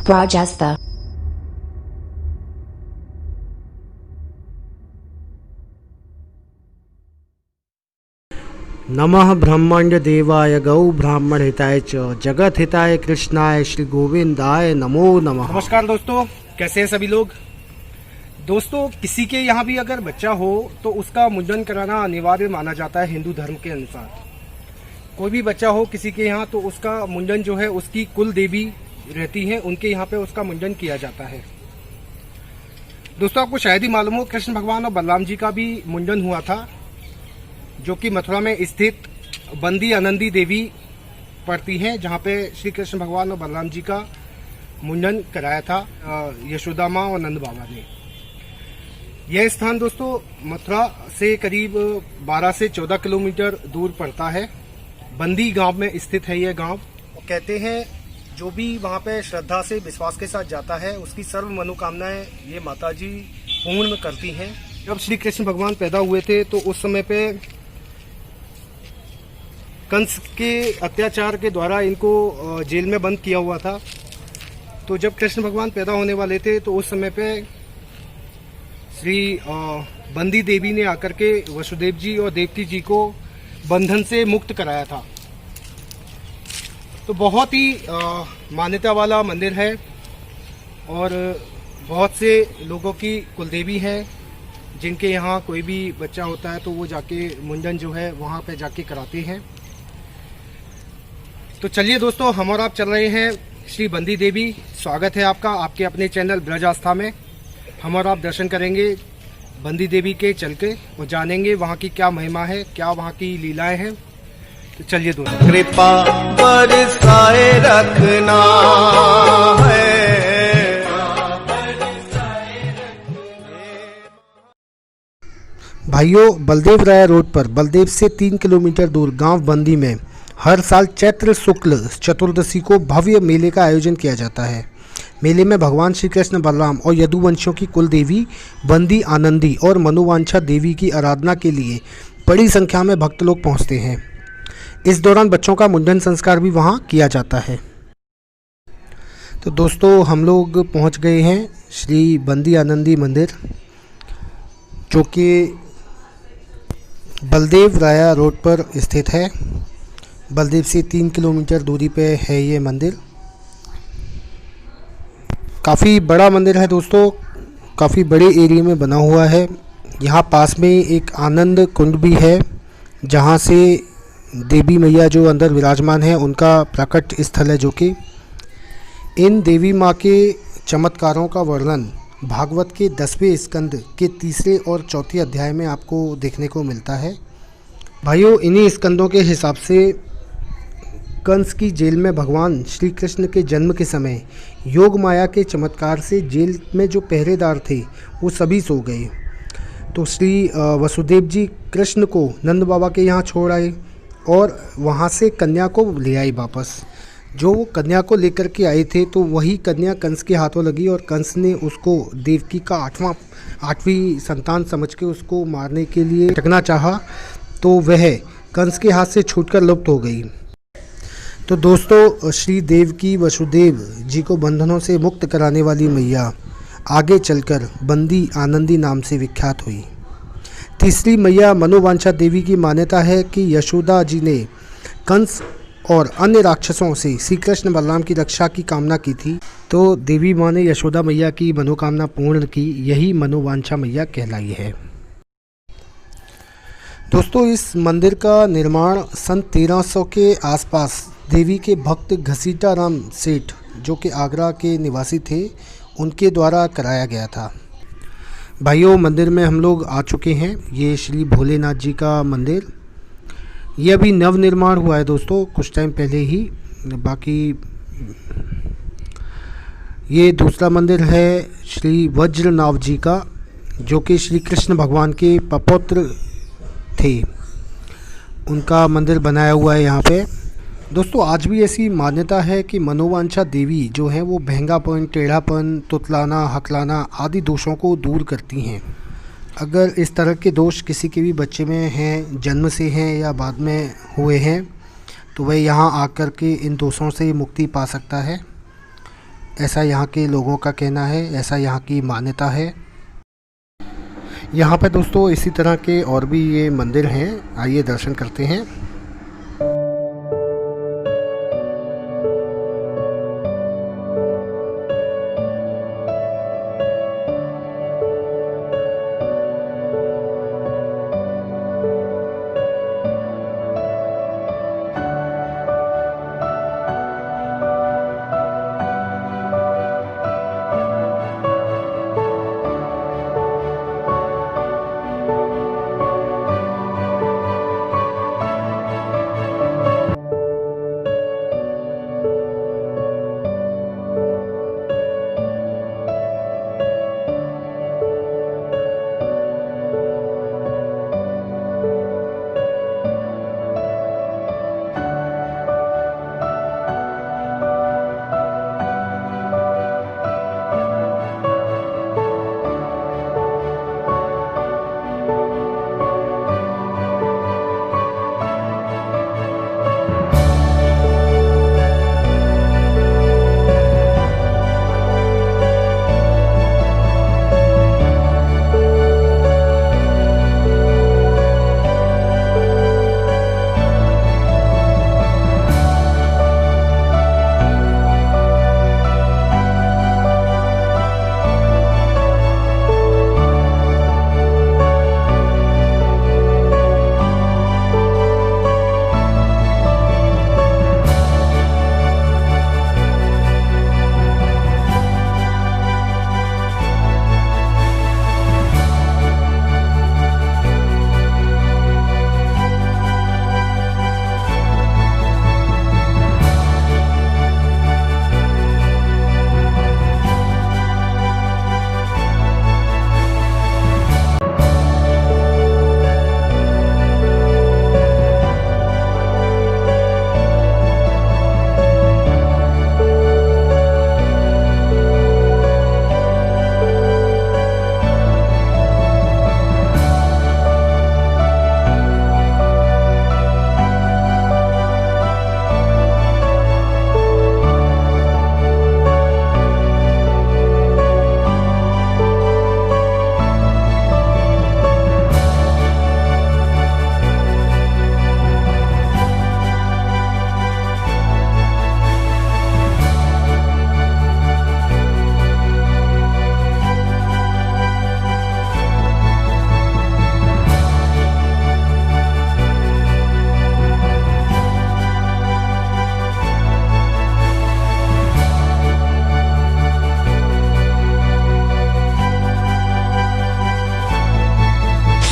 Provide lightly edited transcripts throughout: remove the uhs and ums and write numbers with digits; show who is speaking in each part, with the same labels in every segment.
Speaker 1: Rajastha.
Speaker 2: नमः ब्रह्मांड देवाय गौ ब्राह्मण हिताय च जगत हिताय कृष्णाय श्री गोविंदाय नमो नमः।
Speaker 3: नमस्कार दोस्तों, कैसे हैं सभी लोग। दोस्तों, किसी के यहाँ भी अगर बच्चा हो तो उसका मुंडन कराना अनिवार्य माना जाता है हिंदू धर्म के अनुसार। कोई भी बच्चा हो किसी के यहाँ तो उसका मुंडन जो है उसकी कुल देवी रहती है, उनके यहाँ पे उसका मुंडन किया जाता है। दोस्तों, आपको शायद ही मालूम हो, कृष्ण भगवान और बलराम जी का भी मुंडन हुआ था, जो कि मथुरा में स्थित बंदी आनंदी देवी पड़ती हैं, जहाँ पे श्री कृष्ण भगवान और बलराम जी का मुंडन कराया था यशोदा माँ और नंद बाबा ने। यह स्थान दोस्तों मथुरा से करीब 12 से 14 किलोमीटर दूर पड़ता है। बंदी गांव में स्थित है यह गांव। कहते हैं जो भी वहाँ पे श्रद्धा से विश्वास के साथ जाता है उसकी सर्व मनोकामनाएं ये माता जी पूर्ण करती हैं। जब श्री कृष्ण भगवान पैदा हुए थे तो उस समय पे कंस के अत्याचार के द्वारा इनको जेल में बंद किया हुआ था। तो जब कृष्ण भगवान पैदा होने वाले थे तो उस समय पे श्री बंदी देवी ने आकर के वसुदेव जी और देवकी जी को बंधन से मुक्त कराया था। तो बहुत ही मान्यता वाला मंदिर है और बहुत से लोगों की कुलदेवी है, जिनके यहाँ कोई भी बच्चा होता है तो वो जाके मुंडन जो है वहाँ पे जाके कराते हैं। तो चलिए दोस्तों, हम और आप चल रहे हैं श्री बंदी देवी। स्वागत है आपका आपके अपने चैनल ब्रज आस्था में। हम और आप दर्शन करेंगे बंदी देवी के चल के और जानेंगे वहाँ की क्या महिमा है, क्या वहाँ की लीलाएं हैं। तो चलिए दोस्तों,
Speaker 4: कृपा बरसाए रखना है।
Speaker 2: भाइयों, बलदेव राय रोड पर बलदेव से 3 किलोमीटर दूर गांव बंदी में हर साल चैत्र शुक्ल चतुर्दशी को भव्य मेले का आयोजन किया जाता है। मेले में भगवान श्री कृष्ण बलराम और यदुवंशियों की कुल देवी बंदी आनंदी और मनोवांछा देवी की आराधना के लिए बड़ी संख्या में भक्त लोग पहुंचते हैं। इस दौरान बच्चों का मुंडन संस्कार भी वहां किया जाता है। तो दोस्तों, हम लोग पहुंच गए हैं श्री बंदी आनंदी मंदिर, जो कि बलदेव राया रोड पर स्थित है। बलदेव से 3 किलोमीटर दूरी पे है ये मंदिर। काफ़ी बड़ा मंदिर है दोस्तों, काफ़ी बड़े एरिया में बना हुआ है। यहाँ पास में एक आनंद कुंड भी है, जहाँ से देवी मैया जो अंदर विराजमान है उनका प्रकट स्थल है। जो कि इन देवी माँ के चमत्कारों का वर्णन भागवत के 10वें स्कंद के 3 और 4 अध्याय में आपको देखने को मिलता है। भाइयों, इन्हीं स्कंदों के हिसाब से कंस की जेल में भगवान श्री कृष्ण के जन्म के समय योग माया के चमत्कार से जेल में जो पहरेदार थे वो सभी सो गए। तो श्री वसुदेव जी कृष्ण को नंद बाबा के यहाँ छोड़ आए और वहाँ से कन्या को ले आई वापस। जो वो कन्या को लेकर के आए थे तो वही कन्या कंस के हाथों लगी और कंस ने उसको देवकी का 8वीं संतान समझ के उसको मारने के लिए टकना चाहा, तो वह कंस के हाथ से छूटकर लुप्त हो गई। तो दोस्तों, श्री देवकी वसुदेव जी को बंधनों से मुक्त कराने वाली मैया आगे चलकर बंदी आनंदी नाम से विख्यात हुई। तीसरी मैया मनोवांछा देवी की मान्यता है कि यशोदा जी ने कंस और अन्य राक्षसों से श्री कृष्ण बलराम की रक्षा की कामना की थी, तो देवी माँ ने यशोदा मैया की मनोकामना पूर्ण की। यही मनोवांछा मैया कहलाई है। दोस्तों, इस मंदिर का निर्माण सन 1300 के आसपास देवी के भक्त घसीटा राम सेठ, जो कि आगरा के निवासी थे, उनके द्वारा कराया गया था। भाइयों, मंदिर में हम लोग आ चुके हैं। ये श्री भोलेनाथ जी का मंदिर, ये अभी नव निर्माण हुआ है दोस्तों, कुछ टाइम पहले ही। बाकी ये दूसरा मंदिर है श्री वज्रनाभ जी का, जो कि श्री कृष्ण भगवान के पपौत्र थे, उनका मंदिर बनाया हुआ है यहाँ पे। दोस्तों, आज भी ऐसी मान्यता है कि मनोवांछा देवी जो है वो बहंगापन, टेढ़ापन, तुतलाना, हकलाना आदि दोषों को दूर करती हैं। अगर इस तरह के दोष किसी के भी बच्चे में हैं, जन्म से हैं या बाद में हुए हैं, तो वह यहाँ आकर के इन दोषों से मुक्ति पा सकता है। ऐसा यहाँ के लोगों का कहना है, ऐसा यहाँ की मान्यता है। यहाँ पे दोस्तों इसी तरह के और भी ये मंदिर हैं, आइए दर्शन करते हैं।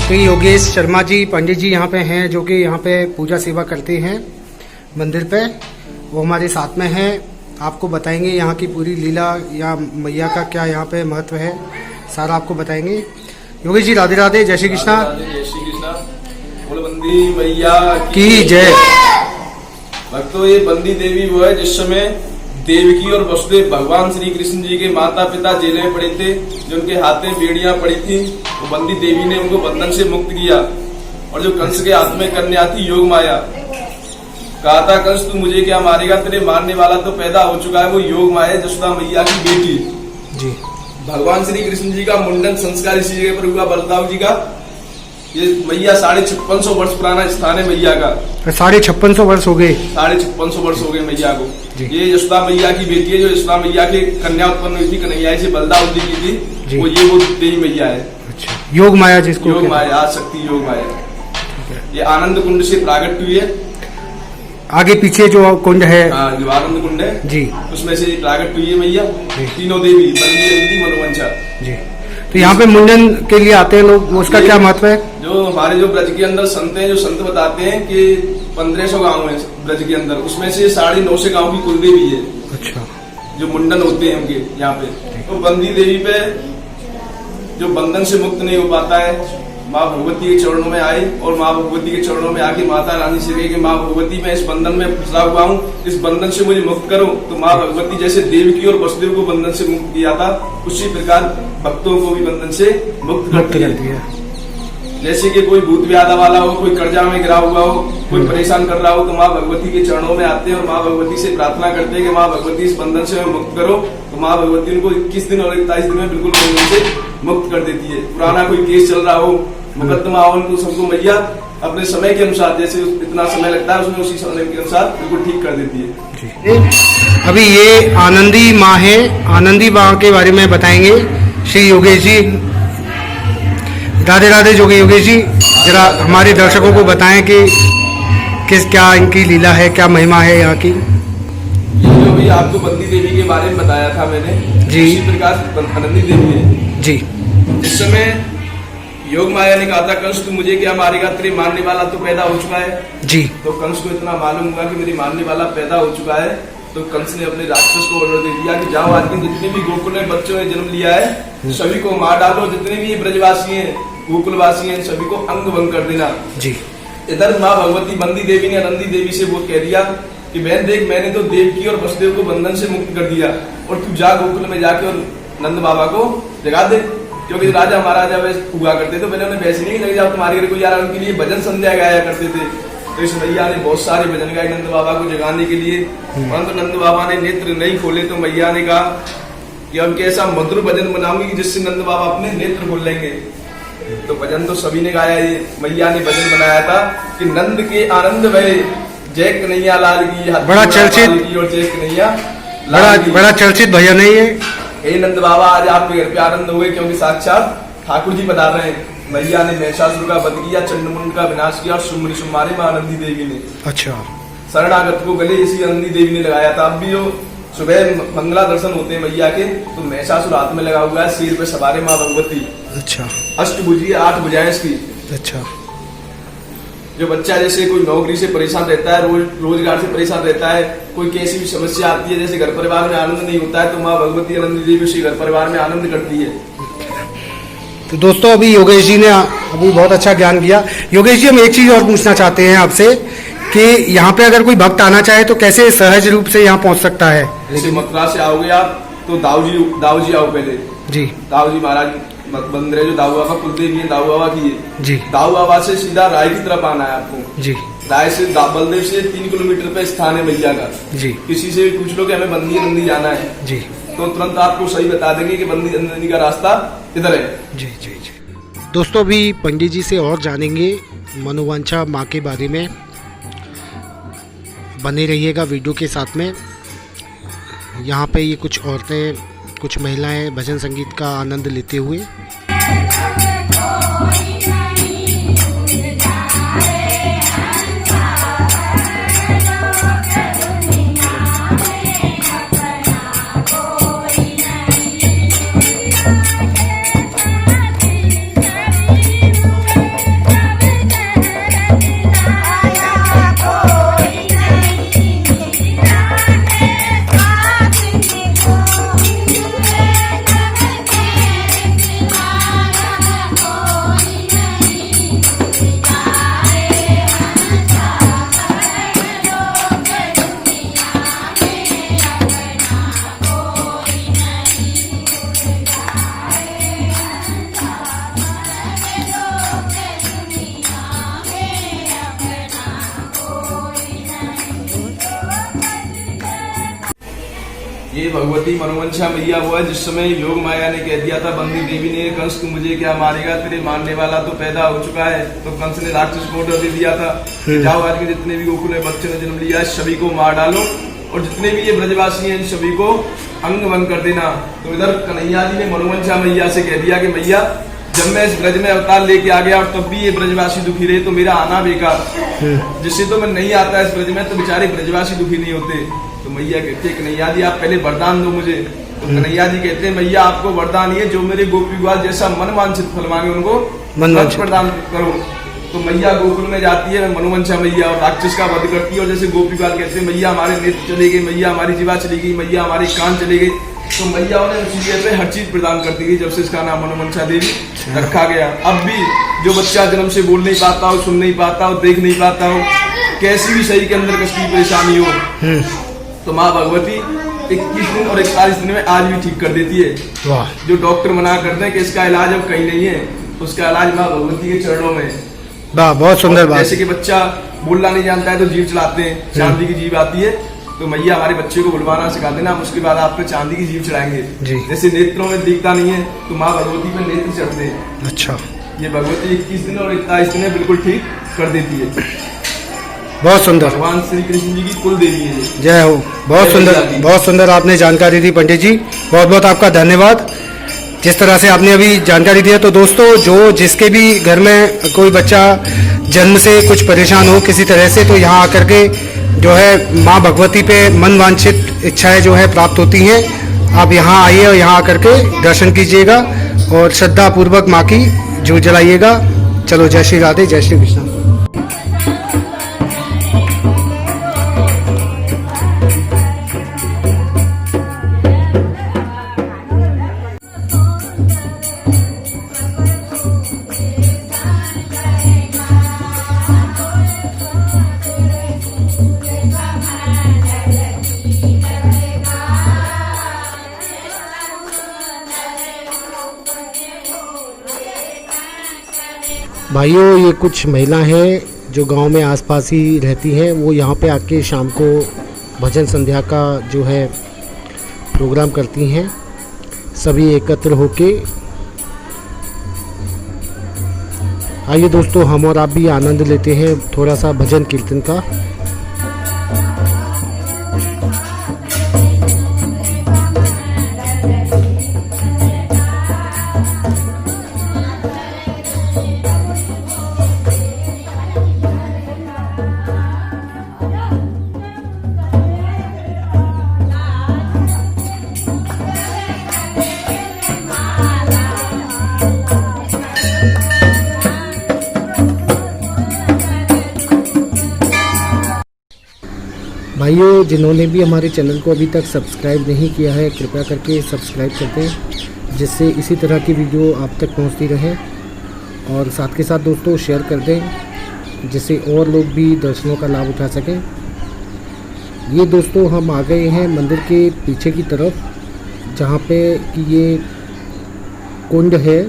Speaker 3: श्री योगेश शर्मा जी पंडित जी यहाँ पे हैं, जो कि यहाँ पे पूजा सेवा करते हैं मंदिर पे। वो हमारे साथ में हैं, आपको बताएंगे यहाँ की पूरी लीला या मैया का क्या यहाँ पे महत्व है, सारा आपको बताएंगे। योगेश जी राधे राधे, जय श्री कृष्णा।
Speaker 1: जय श्री कृष्णा। बोल बंदी मैया
Speaker 3: की जय।
Speaker 1: भक्तों, ये बंदी देवी वो है जिस समय देवकी और वसुदेव भगवान श्री कृष्ण जी के माता पिता जेल में पड़े थे, जो उनके हाथ में बेड़ियां पड़ी थी, तो बंदी देवी ने उनको बंधन से मुक्त किया। और जो कंस के हाथ में कन्या थी योग माया, कहा था कंस तू मुझे क्या मारेगा, तेरे मारने वाला तो पैदा हो चुका है, वो योग माया जसोदा मैया की बेटी
Speaker 2: जी।
Speaker 1: भगवान श्री कृष्ण जी का मुंडन संस्कार इसी जगह पर हुआ, बलदाव जी का। ये मैया 5650 वर्ष पुराना स्थान है मैया का।
Speaker 2: 5650 वर्ष हो गए।
Speaker 1: 5650 वर्ष हो गए मैया को।
Speaker 2: जी।
Speaker 1: ये यशोदा मैया की बेटी है, जो यशोदा मैया की कन्या उत्पन्न हुई थी, कन्हैया से बलदाव जी की थी, वो ये वो देवी मैया है।
Speaker 2: अच्छा, योग माया जिसको
Speaker 1: योग माया, आज शक्ति योग माया। ये आनंद कुंड से प्रागट हुई है।
Speaker 2: आगे पीछे जो कुंड है,
Speaker 1: हाँ, जो आनंद कुंड है
Speaker 2: जी,
Speaker 1: उसमें से प्रागट हुई है मैया। तीनों देवी बंदी मनोवंशा
Speaker 2: जी। तो यहाँ पे मुंडन के लिए आते हैं लोग, उसका क्या महत्व है?
Speaker 1: जो हमारे जो ब्रज के अंदर संत हैं, जो संत बताते हैं कि 1500 गांव है ब्रज के अंदर, उसमें से 950 गांव की कुलदेवी है।
Speaker 2: अच्छा।
Speaker 1: जो मुंडन होते हैं उनके यहाँ पे, तो बंदी देवी पे जो बंधन से मुक्त नहीं हो पाता है, माँ भगवती के चरणों में आए और माँ भगवती के चरणों में आके माता रानी से कहे कि माँ भगवती मैं इस बंधन में फंसा हुआ हूँ, इस बंधन से मुझे मुक्त करो। तो माँ भगवती जैसे देवकी और वसुदेव को बंधन से मुक्त किया था, उसी प्रकार भक्तों को भी बंधन से मुक्त करती है। जैसे कि कोई भूत व्याधा वाला हो, कोई कर्जा में गिरा हुआ हो, कोई परेशान कर रहा हो, तो माँ भगवती के चरणों में आते हैं और माँ भगवती से प्रार्थना करते हैं कि माँ भगवती इस बंधन से हमें मुक्त करो। तो माँ भगवती उनको 21 दिन और 41 दिन में बिल्कुल बंधन से मुक्त कर देती है। पुराना कोई केस चल रहा हो, मुकदमा हो, उनको सबको मैया अपने समय के अनुसार, जैसे इतना समय लगता है उसमें उसी समय के अनुसार बिल्कुल ठीक कर देती है।
Speaker 3: अभी ये आनंदी माँ है, आनंदी माँ के बारे में बताएंगे श्री योगेश जी। राधे राधे योगेश जी, जरा हमारे दर्शकों को बताएं कि क्या इनकी लीला है, क्या महिमा है यहाँ की।
Speaker 1: ये जो भी आपको बंदी देवी के बारे में बताया था मैंने
Speaker 3: जी,
Speaker 1: इसी प्रकार आनंदी देवी है
Speaker 3: जी।
Speaker 1: इस समय योग माया ने कहा था कंस तू मुझे क्या मारेगा, तेरे मारने वाला तो पैदा हो चुका है
Speaker 3: जी।
Speaker 1: तो कंस को इतना मालूम हुआ कि मेरे मारने वाला पैदा हो चुका है, तो कंस ने अपने राक्षस को ऑर्डर दे दिया कि जाओ आज के जितने भी गोकुल में बच्चों ने जन्म लिया है सभी को मार डालो, जितने भी ये ब्रजवासी हैं, गोकुलवासी हैं, सभी को अंग भंग कर देना
Speaker 3: जी।
Speaker 1: इधर माँ भगवती बंदी देवी ने आनंदी देवी से वो कह दिया कि बहन देख, मैंने तो देवकी और वसुदेव को बंधन से मुक्त कर दिया और तू जा गोकुल में जाके और नंद बाबा को जगा दे, क्योंकि राजा महाराजा वैसे हुआ करते थे पहले, उन्हें वैसे नहीं लगे जाओ तुम्हारे घर को यार, उनके लिए भजन संध्या गाया करते थे। तो इस मैया ने बहुत सारे भजन गाए नंद बाबा को जगाने के लिए, परंतु नंद बाबा ने नेत्र नहीं खोले तो मैया ने कहा कि अब कैसा मधुर भजन बनाऊंगी कि जिससे नंद बाबा अपने नेत्र खोल लेंगे। तो भजन तो सभी ने गाया, ये मैया ने भजन बनाया था कि नंद के आनंद भरे जय कन्हैया लाल की,
Speaker 3: बड़ा चर्चित
Speaker 1: और जय कन्हैया
Speaker 3: बड़ा चर्चित भजन है ये।
Speaker 1: हे नंद बाबा, आज आपके घर पे आनंद हुए क्योंकि साक्षात ठाकुर जी बता रहे हैं। मैया ने महिषासुर का वध किया, चंडमुंड का विनाश किया और सुमरी सुमारे मां आनंदी देवी ने।
Speaker 3: अच्छा।
Speaker 1: शरणागत को गले इसी आनंदी देवी ने लगाया था। अब भी जो सुबह मंगला दर्शन होते हैं मैया के, तो महिषासुर हाथ में लगा हुआ है, सिर पे सवारे माँ भगवती।
Speaker 3: अच्छा।
Speaker 1: अष्टभुजी 8 भुजाएं इसकी।
Speaker 3: अच्छा।
Speaker 1: जो बच्चा जैसे कोई नौकरी से परेशान रहता है, रोजगार से परेशान रहता है, कोई कैसी भी समस्या आती है, जैसे घर परिवार में आनंद नहीं होता है, तो माँ भगवती आनंदी देवी उसी घर परिवार में आनंद करती है।
Speaker 3: तो दोस्तों अभी योगेश जी ने अभी बहुत अच्छा ज्ञान दिया। योगेश जी, हम एक चीज और पूछना चाहते हैं आपसे कि यहाँ पे अगर कोई भक्त आना चाहे तो कैसे सहज रूप से यहाँ पहुँच सकता है।
Speaker 1: जैसे मथुरा से आओगे आप तो दाऊ जी आओ पहले
Speaker 3: जी।
Speaker 1: दाऊ जी महाराज मंदिर है जो दाऊ बाबा कुलदेवी है, दाऊ बाबा की है
Speaker 3: जी।
Speaker 1: दाऊ बाबा से सीधा राय की तरफ आना है आपको जी। राय से बलदेव से 3 किलोमीटर पे स्थान है मैया का जी। किसी से भी पूछ लो कि हमें बंदी नंदी जाना है जी, तो तुरंत आपको सही बता देंगे कि बंदी नंदी का रास्ता इधर है
Speaker 3: जी जी जी। दोस्तों अभी पंडित जी से और जानेंगे मनोवांछा माँ के बारे में, बने रहिएगा वीडियो के साथ में। यहाँ पे ये कुछ औरतें, कुछ महिलाएं भजन संगीत का आनंद लेते हुए।
Speaker 1: ये भगवती मनोवंशा मैया हुआ जिस समय योग माया ने कह दिया था बंदी देवी ने, कंस तू मुझे क्या मारेगा, तेरे मारने वाला तो पैदा हो चुका है। तो कंस ने राक्षस को ऑर्डर दे दिया था जाओ आज के जितने भी गोकुल में बच्चों ने जन्म लिया है सभी को मार डालो और जितने भी ये ब्रजवासी हैं सभी को अंग भंग कर देना। तो इधर कन्हैया जी ने मनोवंशा मैया से कह दिया कि मैया जब मैं इस ब्रज में अवतार लेके आ गया और तब भी ये ब्रजवासी दुखी रहे तो मेरा आना बेकार, जिससे तो मैं नहीं आता इस ब्रज में तो बेचारे ब्रजवासी दुखी नहीं होते। तो मैया कहते हैं कन्हैया जी आप पहले वरदान दो मुझे। तो कन्हैया जी कहते हैं मैया आपको वरदान ये, जो मेरे गोपी ग्वाल जैसा मन वांछित फल मांगे उनको प्रदान करो। तो मैया गोकुल में जाती है मनोवंशा मैया और राक्षस का वध करती है। और जैसे गोपी ग्वाल कहते हैं मैया हमारे नेत्र चले गए, मैया हमारी जीवा चली गई, मैया हमारे कान चले गए, तो मैया उन्हें उसी जगह पे हर चीज प्रदान करती गई, जब से इसका नाम मनोवंशा देवी रखा गया। अब भी जो बच्चा जन्म से बोल नहीं पाता हो, सुन नहीं पाता हो, देख नहीं पाता हो, कैसी भी शरीर के अंदर कष्ट की परेशानी हो, तो माँ भगवती 21 दिन और 41 दिन में आज भी ठीक कर देती है। जो डॉक्टर मना करते हैं कि इसका इलाज अब कहीं नहीं है, उसका इलाज माँ भगवती के चरणों में है।
Speaker 2: वाह, बहुत सुंदर बात।
Speaker 1: जैसे कि बच्चा बोलना नहीं जानता है तो जीभ चलाते हैं, चांदी की जीभ आती है, तो मैया हमारे बच्चे को बुलवाना सिखा देना, हम उसके बाद आप पे चांदी की जीभ चढ़ाएंगे।
Speaker 2: जी।
Speaker 1: जैसे नेत्रों में दिखता नहीं है तो माँ भगवती पे नेत्र चढ़ते हैं।
Speaker 2: अच्छा,
Speaker 1: ये भगवती 21 दिन और 27 दिन बिल्कुल ठीक कर देती है।
Speaker 2: बहुत सुंदर।
Speaker 1: भगवान श्री कृष्ण जी की कुल देवी है ये।
Speaker 2: जय हो। बहुत
Speaker 1: जय
Speaker 2: सुंदर,
Speaker 1: मैया की।
Speaker 2: बहुत सुंदर आपने जानकारी दी पंडित जी, बहुत बहुत आपका धन्यवाद जिस तरह से आपने अभी जानकारी दिया। तो दोस्तों, जिसके भी घर में कोई बच्चा जन्म से कुछ परेशान हो किसी तरह से, तो यहाँ आकर के जो है माँ भगवती पे मन वांछित इच्छाएं जो है प्राप्त होती हैं। आप यहाँ आइए और यहाँ आकर के दर्शन कीजिएगा और श्रद्धा पूर्वक माँ की जोत जलाइएगा। चलो, जय श्री राधे, जय श्री कृष्ण। भाइयों, ये कुछ महिला हैं जो गांव में आसपास ही रहती हैं। वो यहाँ पे आके शाम को भजन संध्या का जो है प्रोग्राम करती हैं, सभी एकत्र होके। आइए दोस्तों, हम और आप भी आनंद लेते हैं थोड़ा सा भजन कीर्तन का। भाइयों, जिन्होंने भी हमारे चैनल को अभी तक सब्सक्राइब नहीं किया है, कृपया करके सब्सक्राइब कर दें, जिससे इसी तरह की वीडियो आप तक पहुंचती रहे। और साथ के साथ दोस्तों शेयर कर दें, जिससे और लोग भी दर्शनों का लाभ उठा सकें। ये दोस्तों, हम आ गए हैं मंदिर के पीछे की तरफ, जहाँ पे कि ये कुंड है।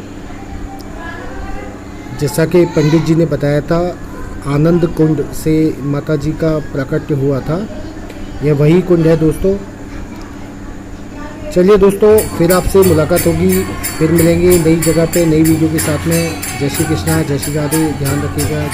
Speaker 2: जैसा कि पंडित जी ने बताया था, आनंद कुंड से माता जी का प्राकट्य हुआ था। यह वही कुंड है दोस्तों। चलिए दोस्तों, फिर आपसे मुलाकात होगी, फिर मिलेंगे नई जगह पे नई वीडियो के साथ में। जय श्री कृष्णा, जय श्री राधे, ध्यान रखिएगा।